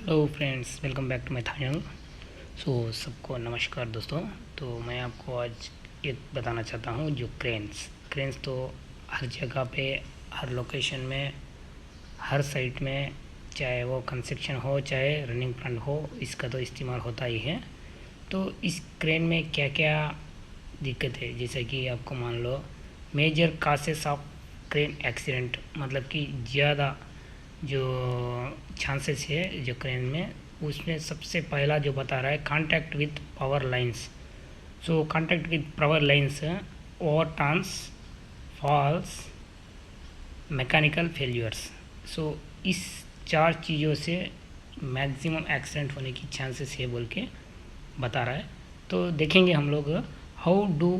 Hello friends, welcome back to my channel. सबको नमस्कार दोस्तों। तो मैं आपको आज एक बताना चाहता हूँ जो क्रेन्स तो हर जगह पे, हर लोकेशन में, हर साइट में, चाहे वो कंस्ट्रक्शन हो चाहे रनिंग प्लांट हो, इसका तो इस्तेमाल होता ही है। तो इस क्रेन में क्या क्या दिक्कत है, जैसे कि आपको मान लो मेजर कासेस ऑफ क्रेन एक्सीडेंट, मतलब कि ज़्यादा जो चांसेस है जो क्रेन में, उसमें सबसे पहला जो बता रहा है contact with power lines. Contact with power lines, over turns, falls, mechanical failures. इस चार चीज़ों से मैक्सिमम एक्सीडेंट होने की चांसेस है बोल के बता रहा है। तो देखेंगे हम लोग how do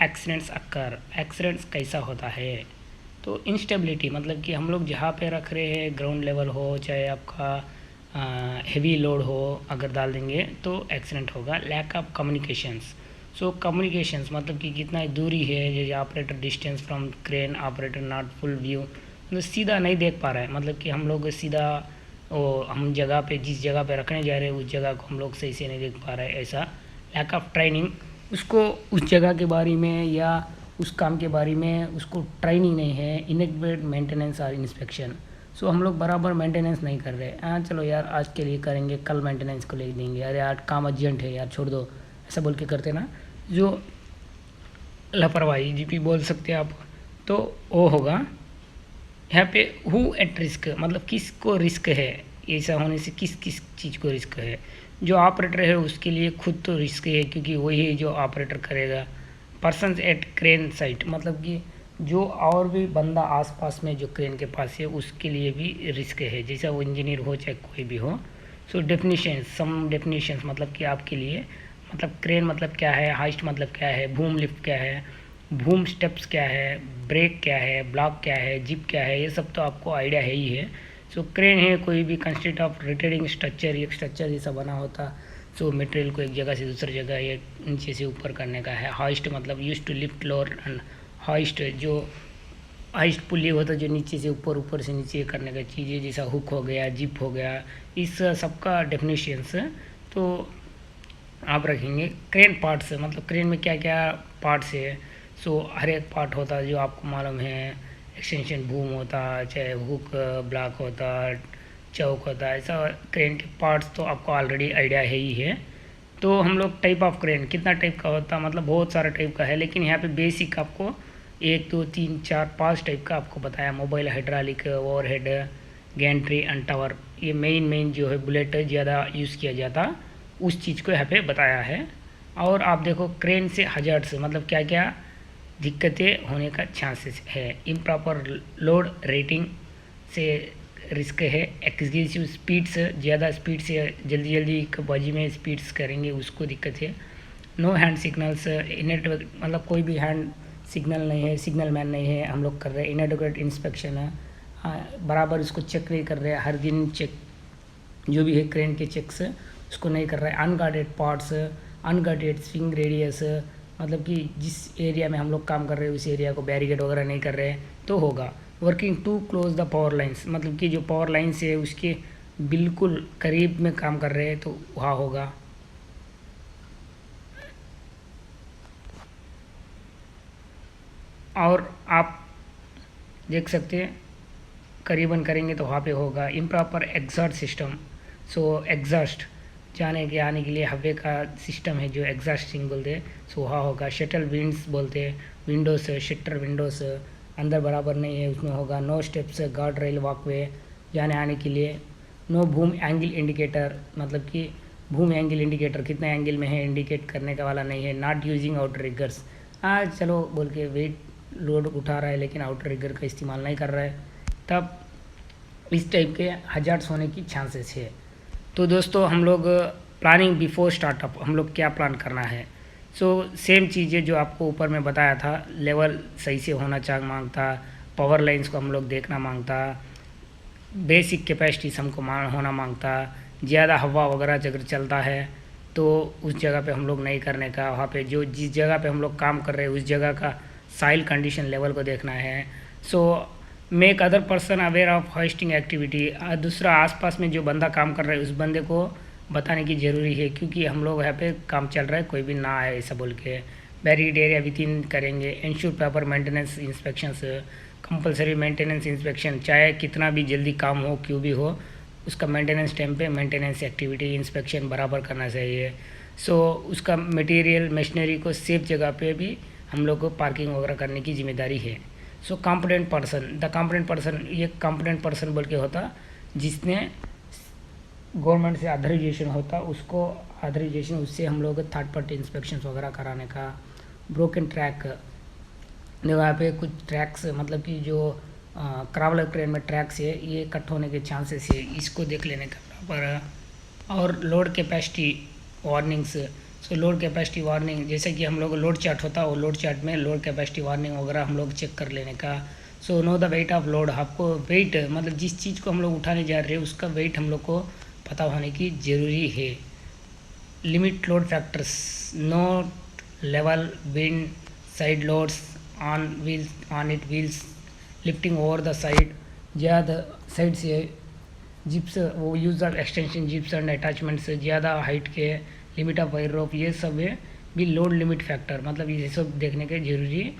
accidents occur, accidents कैसा होता है। तो इंस्टेबिलिटी मतलब कि हम लोग जहाँ पे रख रहे हैं, ग्राउंड लेवल हो चाहे आपका हेवी लोड हो, अगर डाल देंगे तो एक्सीडेंट होगा। लैक ऑफ कम्युनिकेशंस, कम्युनिकेशंस मतलब कि कितना दूरी है, जैसे operator distance from crane operator not full view, मतलब सीधा नहीं देख पा रहा है, मतलब कि हम लोग सीधा हम जगह पे, जिस जगह पे रखने जा रहे हैं उस जगह को हम लोग सही से नहीं देख पा रहे हैं, ऐसा। लैक ऑफ ट्रेनिंग, उसको उस जगह के बारे में या उस काम के बारे में उसको ट्रेनिंग नहीं है। इनएक्टिवेट मेंटेनेंस और इंस्पेक्शन, हम लोग बराबर मेंटेनेंस नहीं कर रहे। हाँ चलो यार आज के लिए करेंगे, कल मेंटेनेंस को ले देंगे, अरे यार काम अर्जेंट है यार छोड़ दो, ऐसा बोल के करते ना, जो लापरवाही जीपी बोल सकते हैं आप, तो वो होगा। यहाँ पे हु एट रिस्क, मतलब किसको रिस्क है, ऐसा होने से किस किस चीज़ को रिस्क है। जो ऑपरेटर है उसके लिए खुद तो रिस्क है, क्योंकि वही जो ऑपरेटर करेगा। पर्सनस एट क्रेन साइट, मतलब कि जो और भी बंदा आसपास में जो क्रेन के पास है उसके लिए भी रिस्क है, जैसा वो इंजीनियर हो चाहे कोई भी हो। डेफिनेशन, सम डेफिनेशंस मतलब कि आपके लिए, मतलब क्रेन मतलब क्या है, हाइस्ट मतलब क्या है, बूम लिफ्ट क्या है, बूम स्टेप्स क्या है, ब्रेक क्या है, ब्लॉक क्या है, जिप क्या है, ये सब तो आपको आइडिया है ही है। क्रेन है कोई भी कंस्ट्रक्ट ऑफ रोटेटिंग स्ट्रक्चर, एक स्ट्रक्चर जैसा बना होता। मटेरियल को एक जगह से दूसरी जगह या नीचे से ऊपर करने का है। हाइस्ट मतलब use to lift lower and hoist, जो हाइस्ट पुली होता है जो नीचे से ऊपर, ऊपर से नीचे करने का चीज़ें, जैसा हुक हो गया, जिप हो गया, इस सबका डेफिनेशंस तो आप रखेंगे। क्रेन पार्ट्स, मतलब क्रेन में क्या क्या पार्ट्स है। हर एक पार्ट होता है जो आपको मालूम है, एक्सटेंशन बूम होता, चाहे हुक ब्लॉक होता, चौक होता है, ऐसा क्रेन के पार्ट्स तो आपको ऑलरेडी आइडिया है ही है। तो हम लोग टाइप ऑफ क्रेन कितना टाइप का होता, मतलब बहुत सारा टाइप का है, लेकिन यहाँ पे बेसिक आपको 1 2 3 4 5 टाइप का आपको बताया। Mobile, hydraulic, overhead, Gentry and tower, ये मेन जो है बुलेट ज़्यादा यूज़ किया जाता, उस चीज़ को यहाँ पे बताया है। और आप देखो क्रेन से हजार्ड्स, मतलब क्या क्या दिक्कतें होने का चांसेस है। इम्प्रॉपर लोड रेटिंग से रिस्क है। एग्रेसिव स्पीड्स, ज़्यादा स्पीड से जल्दी जल्दी बाजी में स्पीड्स करेंगे उसको दिक्कत है। नो हैंड सिग्नल्स, इनएडक्वेट मतलब कोई भी हैंड सिग्नल नहीं है, सिग्नल मैन नहीं है, हम लोग कर रहे हैं। इनएडक्वेट इंस्पेक्शन है, बराबर उसको चेक नहीं कर रहे हर दिन, चेक जो भी है क्रेन के चेक्स उसको नहीं कर रहा है। Unguarded parts, unguarded swing radius, मतलब कि जिस एरिया में हम लोग काम कर रहे हैं उस एरिया को बैरिकेड वगैरह नहीं कर रहे हैं तो होगा। Working to close the power lines, मतलब कि जो पावर लाइन्स है उसके बिल्कुल करीब में काम कर रहे हैं तो वहाँ होगा। और आप देख सकते हैं करीबन करेंगे तो वहाँ पे होगा। इम्प्रॉपर एग्जॉस्ट सिस्टम, एग्जॉस्ट जाने के आने के लिए हवा का सिस्टम है जो एग्जॉस्टिंग बोलते हैं, वहाँ होगा। शटल विंड्स बोलते हैं, विंडोज़, शटर विंडोज़ अंदर बराबर नहीं है उसमें होगा। No steps, guard rail, walkway जाने आने के लिए। नो बूम एंगल इंडिकेटर, मतलब कि बूम एंगल इंडिकेटर कितना एंगल में है इंडिकेट करने का वाला नहीं है। नॉट यूजिंग आउटर रिगर्स, चलो बोल के वेट लोड उठा रहा है लेकिन आउटर रिगर का इस्तेमाल नहीं कर रहा है, तब इस टाइप के हजार्ड्स होने की चांसेस है। तो दोस्तों हम लोग प्लानिंग बिफोर स्टार्टअप, हम लोग क्या प्लान करना है। सेम चीज़ें जो आपको ऊपर में बताया था, लेवल सही से होना चाह मांगता, पावर लाइंस को हम लोग देखना मांगता, बेसिक कैपेसिटी हमको होना मांगता। ज़्यादा हवा वगैरह अगर चलता है तो उस जगह पे हम लोग नहीं करने का। वहाँ पे जो जिस जगह पे हम लोग काम कर रहे हैं उस जगह का साइल कंडीशन लेवल को देखना है। Make other person aware of hosting activity, दूसरा आसपास में जो बंदा काम कर रहा है उस बंदे को बताने की ज़रूरी है, क्योंकि हम लोग यहाँ पे काम चल रहा है, कोई भी ना आए ऐसा बोल के। बैरिड एरिया विद इन करेंगे। Ensure proper maintenance inspections, compulsory maintenance inspection, चाहे कितना भी जल्दी काम हो क्यों भी हो, उसका मेंटेनेंस टाइम पे मेंटेनेंस एक्टिविटी इंस्पेक्शन बराबर करना चाहिए। सो उसका मटेरियल मशीनरी को सेफ जगह पे भी हम लोग को पार्किंग वगैरह करने की जिम्मेदारी है। So competent person, the competent person, ये कॉम्पिटेंट पर्सन बोल के होता जिसने गवर्नमेंट से ऑथराइजेशन होता, उसको ऑथराइजेशन, उससे हम लोग थर्ड पार्टी इंस्पेक्शन वगैरह कराने का। ब्रोकन ट्रैक, यहाँ पे कुछ ट्रैक्स मतलब कि जो ट्रैवलर क्रेन में ट्रैक्स है ये कट होने के चांसेस है, इसको देख लेने का बराबर। और लोड कैपेसिटी वार्निंग्स, सो लोड कैपेसिटी वार्निंग, जैसे कि हम लोग लोड चार्ट होता है वो लोड चार्ट में लोड कैपेसिटी वार्निंग वगैरह हम लोग चेक कर लेने का। So know the weight of load, आपको वेट मतलब जिस चीज़ को हम लोग उठाने जा रहे हैं उसका वेट हम लोग को पता होने की ज़रूरी है। Limit load factors, no level wind side loads on wheels, on it wheels lifting over the side, ज़्यादा साइड से जिप्स, वो use of extension jibs and attachments, ज़्यादा हाइट के, लिमिट ऑफ वायर रोप, ये सब है भी लोड लिमिट फैक्टर, मतलब ये सब देखने के जरूरी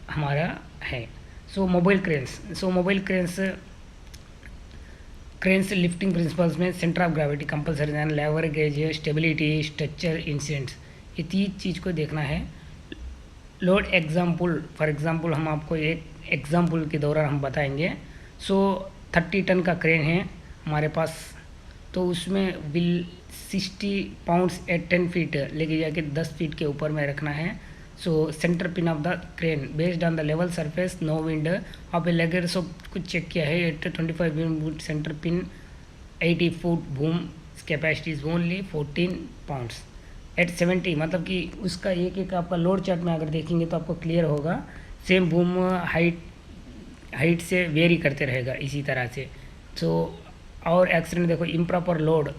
हमारा है। So mobile cranes, cranes lifting principles में सेंटर ऑफ ग्रेविटी कंपलसरी है, lever gauge, stability, structure, incidents, ये 3 चीज़ को देखना है। लोड एग्जाम्पल, फॉर एग्जाम्पल हम आपको एक एग्जाम्पल के दौरान हम बताएंगे। सो 30 टन का क्रेन है हमारे पास, तो उसमें विल 60 पाउंड्स एट 10 फीट लेके जाके 10 फीट के ऊपर में रखना है। So centre pin of the crane based on the level surface no wind of a ledger, so कुछ चेक किया है। 25 wind centre pin 80 foot boom capacity is only 14 pounds at 70, मतलब कि उसका एक एक आपका लोड चार्ट में अगर देखेंगे तो आपको क्लियर होगा। सेम बूम हाइट से वेरी करते रहेगा इसी तरह से। सो और एक्सीडेंट देखो, इम्प्रॉपर लोड,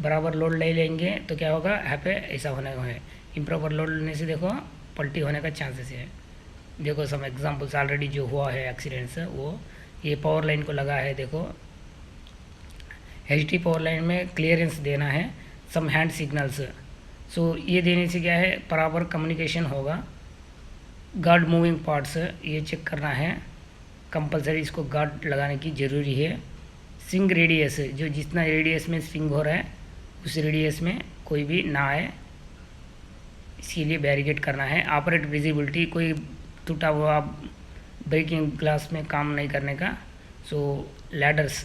बराबर लोड ले लेंगे तो क्या होगा, यहाँ पे ऐसा होने को है। इम्प्रॉपर लोड लेने से देखो पलटी होने का चांसेस है। देखो सम एग्जांपल्स ऑलरेडी जो हुआ है एक्सीडेंट्स, वो ये पावर लाइन को लगा है, देखो एचटी पावर लाइन में क्लियरेंस देना है, सम हैंड सिग्नल्स। सो ये देने से क्या है, बराबर कम्युनिकेशन होगा। गार्ड मूविंग पार्ट्स ये चेक करना है, कंपलसरी इसको गार्ड लगाने की ज़रूरी है। स्विंग रेडियस, जो जितना रेडियस में स्विंग हो रहा है उस रेडियस में कोई भी ना आए, इसके लिए बैरिकेड करना है। ऑपरेट विजिबिलिटी, कोई टूटा हुआ ब्रेकिंग ग्लास में काम नहीं करने का। सो लैडर्स,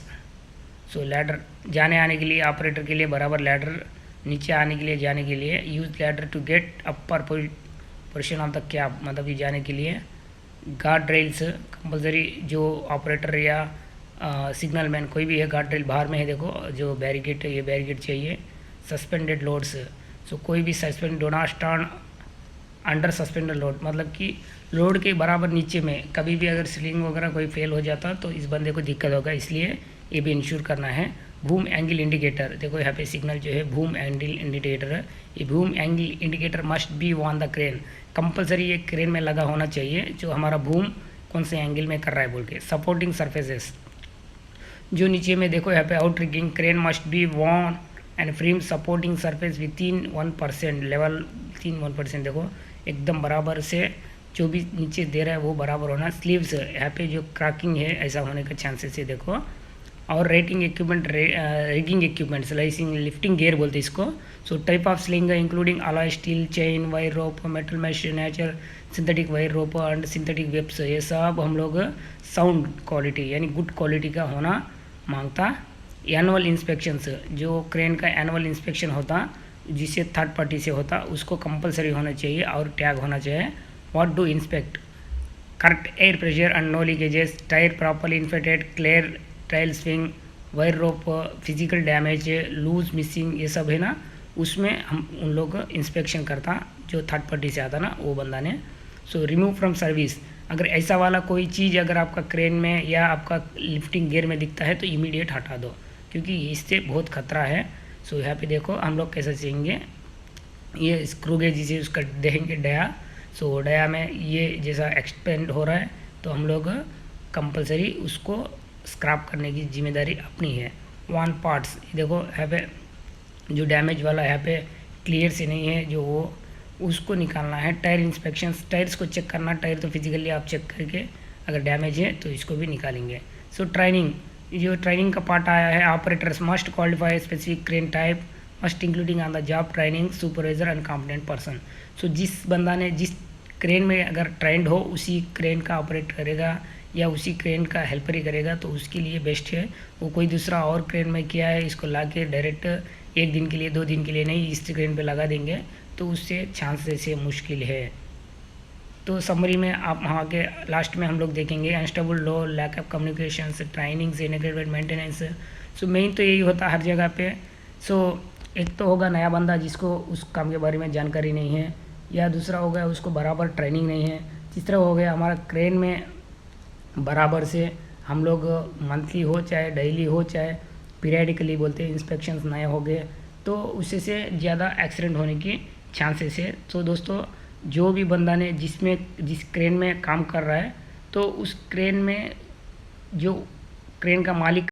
सो लैडर जाने आने के लिए ऑपरेटर के लिए बराबर लैडर, नीचे आने के लिए जाने के लिए use ladder to get upper portion of the cab, मतलब ये जाने के लिए। गार्ड रेल्स कंपलसरी, जो ऑपरेटर या सिग्नल मैन कोई भी है, गार्ड रेल बाहर में है देखो, जो बैरिकेड है ये बैरिकेड चाहिए। सस्पेंडेड लोड्स, सो कोई भी suspend do not stand under suspended load, मतलब कि लोड के बराबर नीचे में कभी भी अगर स्लिंग वगैरह कोई फेल हो जाता तो इस बंदे को दिक्कत होगा, इसलिए ये भी इंश्योर करना है। बूम एंगल इंडिकेटर, देखो यहाँ पे सिग्नल जो है बूम एंगल इंडिकेटर है, ये boom angle indicator must be on the crane, compulsory ये क्रेन में लगा होना चाहिए, जो हमारा बूम कौन से एंगल में कर रहा है बोल के। सपोर्टिंग सर्फेसेस, जो नीचे में देखो यहाँ पे outrigging, crane must be won and frame supporting surface within 1% level, 1% देखो एकदम बराबर से जो भी नीचे दे रहा है वो बराबर होना। स्लीव्स, यहाँ पे जो क्रैकिंग है ऐसा होने का चांसेस है देखो। और rating equipment, rigging equipments, lacing lifting gear बोलते हैं इसको। So type of sling including alloy steel, chain, wire rope, metal mesh, nature synthetic wire rope and synthetic webs, ये सब हम लोग साउंड क्वालिटी यानी गुड क्वालिटी का होना मांगता। एनुअल इंस्पेक्शंस, जो क्रेन का एनुअल इंस्पेक्शन होता जिसे थर्ड पार्टी से होता उसको कंपलसरी होना चाहिए और टैग होना चाहिए। What do inspect, correct air pressure and no leakages, tyre properly inflated, clear trial swing, wire rope, physical damage, loose missing, ये सब है ना, उसमें हम उन लोग इंस्पेक्शन करता जो थर्ड पार्टी से आता ना वो बंदा ने। सो रिमूव फ्रॉम सर्विस, अगर ऐसा वाला कोई चीज़ अगर आपका क्रेन में या आपका लिफ्टिंग गियर में दिखता है तो इमीडिएट हटा दो, क्योंकि इससे बहुत खतरा है। सो यहाँ पे देखो हम लोग कैसे सीखेंगे, ये स्क्रू गेज जिसे उसका देखेंगे डया। सो डया में ये जैसा एक्सपेंड हो रहा है तो हम लोग कंपलसरी उसको स्क्रैप करने की जिम्मेदारी अपनी है। वन पार्ट्स देखो यहाँ पे जो डैमेज वाला यहाँ पे क्लियर से नहीं है, जो वो उसको निकालना है। टायर इंस्पेक्शंस, टायर्स को चेक करना, टायर तो फिजिकली आप चेक करके अगर डैमेज है तो इसको भी निकालेंगे। सो ट्रेनिंग, जो ट्रेनिंग का पार्ट आया है, operators must qualify specific crane type must including on the job training supervisor and competent person. So जिस बंदा ने जिस क्रेन में अगर ट्रेंड हो उसी क्रेन का ऑपरेट करेगा या उसी क्रेन का हेल्पर ही करेगा तो उसके लिए बेस्ट है। वो कोई दूसरा और क्रेन में किया है इसको ला के डायरेक्ट 1 दिन के लिए 2 दिन के लिए नहीं इस क्रेन पे लगा देंगे तो उससे चांसेस से मुश्किल है। तो समरी में आप वहाँ के लास्ट में हम लोग देखेंगे unstable low, lack of communication, training, inadequate maintenance. So main तो यही होता है हर जगह पे। सो एक तो होगा नया बंदा जिसको उस काम के बारे में जानकारी नहीं है, या दूसरा हो गया उसको बराबर ट्रेनिंग नहीं है, तीसरा हो गया हमारा क्रेन में बराबर से हम लोग मंथली हो चाहे डेली हो चाहे पीरियडिकली बोलते हैं इंस्पेक्शंस नए हो गए तो उससे से ज़्यादा एक्सीडेंट होने की चांसेस है। तो दोस्तों जो भी बंदा ने जिस क्रेन में काम कर रहा है तो उस क्रेन में जो क्रेन का मालिक